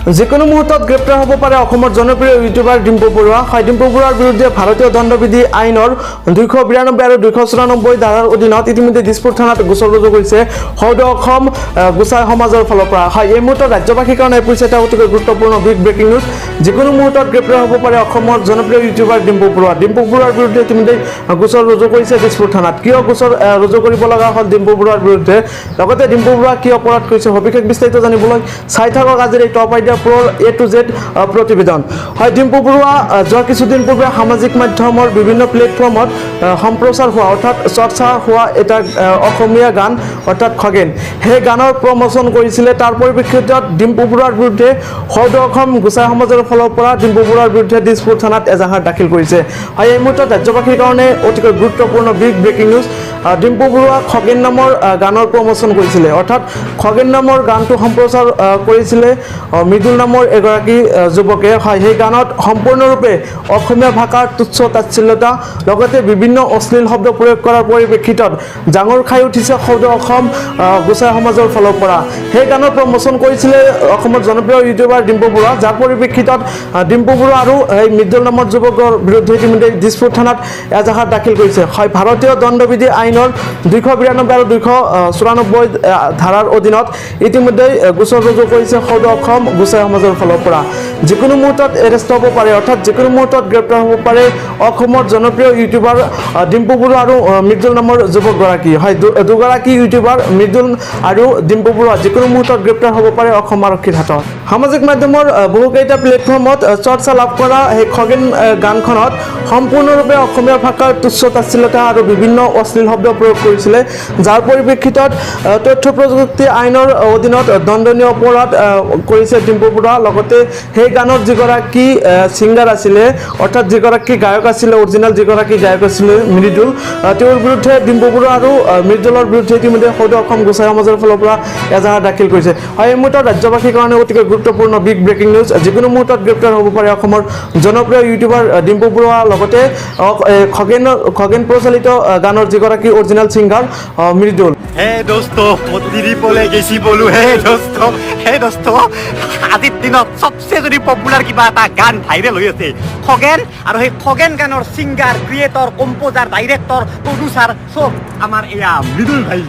যিকোনো মুহূৰ্তত গ্ৰেপ্তাৰ হ'ব পাৰে অসমৰ জনপ্ৰিয় ইউটিউবাৰ ডিম্পু বৰুৱা। হয়, ডিম্পু বৰুৱাৰ বিৰুদ্ধে ভাৰতীয় দণ্ডবিধি আইনৰ 292 আৰু 294 ধাৰাৰ অধীনত ইতিমধ্যে দিছপুৰ থানাত গোচৰ ৰুজু কৰিছে সৌদ অসম গোচাই সমাজৰ ফালৰ পৰা। হয়, এই মুহূৰ্তত ৰাজ্যবাসীৰ কাৰণে পৰিছে এটা অতিকৈ গুৰুত্বপূৰ্ণ বিগ ব্ৰেকিং নিউজ। যিকোনো মুহূৰ্তত গ্ৰেপ্তাৰ হ'ব পাৰে অসমৰ জনপ্ৰিয় ইউটিউবাৰ ডিম্পু বৰুৱা। ডিম্পু বৰুৱাৰ বিৰুদ্ধে ইতিমধ্যে গোচৰ ৰুজু কৰিছে দিছপুৰ থানাত। কিয় গোচৰ ৰুজু কৰিব লগা হ'ল ডিম্পু বৰুৱাৰ বিৰুদ্ধে, লগতে ডিম্পু বৰুৱা কি অপৰাধ কৰিছে সবিশেষ বিস্তাৰিত জানিবলৈ চাই থাকক আজিৰ এই টপ আইডিয়া প্ৰৰ A to Z প্ৰতিবেদন। হয়, ডিম্পু বৰুৱা যোৱা কিছুদিন পূৰ্বে সামাজিক মাধ্যমৰ বিভিন্ন প্লেটফৰ্মত সম্প্ৰচাৰ হোৱা অৰ্থাৎ চৰ্চা হোৱা এটা অসমীয়া গান অৰ্থাৎ খগেন, সেই গানৰ প্ৰমোচন কৰিছিলে। তাৰ পৰিপ্ৰেক্ষিতত ডিম্পু বৰুৱাৰ বিৰুদ্ধে সৌদ অসম গোচাই সমাজৰ ফালৰ পৰা ডিম্পু বৰুৱাৰ বিৰুদ্ধে দিছপুৰ থানাত এজাহাৰ দাখিল কৰিছে। হয়, এই মুহূৰ্তত ৰাজ্যবাসীৰ কাৰণে অতিকৈ গুৰুত্বপূৰ্ণ big breaking news. Dimpu Barua Khagen নামৰ গানৰ প্ৰমোচন কৰিছিলে, অৰ্থাৎ খগেন নামৰ গানটো সম্প্ৰচাৰ কৰিছিলে মৃদুল নামৰ এগৰাকী যুৱকে। হয়, সেই গানত সম্পূৰ্ণৰূপে অসমীয়া ভাষাৰ তুচ্ছ তাচ্ছিল্যতা লগতে বিভিন্ন অশ্লীল শব্দ প্ৰয়োগ কৰাৰ পৰিপ্ৰেক্ষিতত জাঙুৰ খাই উঠিছে সৌদ অসম গোচাই সমাজৰ ফালৰ পৰা। সেই গানৰ প্ৰমোচন কৰিছিলে অসমৰ জনপ্ৰিয় ইউটিউবাৰ ডিম্পু বৰুৱা, যাৰ পৰিপ্ৰেক্ষিতত ডিম্পু বৰুৱা আৰু এই মৃদুল নামৰ যুৱকৰ বিৰুদ্ধে ইতিমধ্যে দিছপুৰ থানাত এজাহাৰ দাখিল কৰিছে। হয়, ভাৰতীয় দণ্ডবিধি আইনৰ 292 আৰু 294 ধাৰাৰ অধীনত ইতিমধ্যে গোচৰ ৰুজু কৰিছে সৌদ অসম গোচাই সমাজৰ ফালৰ পৰা। যিকোনো মুহূৰ্তত এৰেষ্ট হ'ব পাৰে, অৰ্থাৎ যিকোনো মুহূৰ্তত গ্ৰেপ্তাৰ হ'ব পাৰে অসমৰ জনপ্ৰিয় ইউটিউবাৰ ডিম্পু বৰুৱা আৰু মৃদুল নামৰ যুৱকগৰাকী। হয়, দুগৰাকী ইউটিউবাৰ মৃদুল আৰু ডিম্পু বৰুৱা যিকোনো মুহূৰ্তত গ্ৰেপ্তাৰ হ'ব পাৰে অসম আৰক্ষীৰ হাতত। সামাজিক মাধ্যমৰ বহুকেইটা প্লেটফৰ্মত চৰ্চা লাভ কৰা সেই খগেন গানখনত সম্পূৰ্ণৰূপে অসমীয়া ভাষাৰ তুচ্ছ তাচ্ছিল্যতা আৰু বিভিন্ন অশ্লীল শব্দ প্ৰয়োগ কৰিছিলে, যাৰ পৰিপ্ৰেক্ষিতত তথ্য প্ৰযুক্তি আইনৰ অধীনত দণ্ডনীয় অপৰাধ কৰিছে ডিম্পু বৰুৱা। লগতে সেই গানৰ যিগৰাকী ছিংগাৰ আছিলে, অৰ্থাৎ যিগৰাকী গায়ক আছিলে, অৰিজিনেল যিগৰাকী গায়ক আছিলে মৃদুল, তেওঁৰ বিৰুদ্ধে ডিম্পু বৰুৱা আৰু মৃদুলৰ বিৰুদ্ধে ইতিমধ্যে সৌদ অসম গোচাই সমাজৰ ফালৰ পৰা এজাহাৰ দাখিল কৰিছে। হয়, এই মুহূৰ্তত ৰাজ্যবাসীৰ কাৰণে অতিকৈ গুৰুত্বপূৰ্ণ বিগ ব্ৰেকিং নিউজ। যিকোনো মুহূৰ্তত গ্ৰেপ্তাৰ হ'ব পাৰে অসমৰ জনপ্ৰিয় ইউটিউবাৰ ডিম্পু বৰুৱা, লগতে খগেন প্ৰচলিত গানৰ যিগৰাকী অৰিজিনেল ছিংগাৰ মৃদুল। হে দোস্ত দিৰিপলে গেছি বলো হে দোস্ত আজিৰ দিনত চবচে যদি পপুলাৰ কিবা এটা গান ভাইৰেল হৈ আছে খগেন, আৰু সেই খগেন গানৰ singer, creator, composer, director, producer চব আমাৰ এয়া মৃদুল ভাই।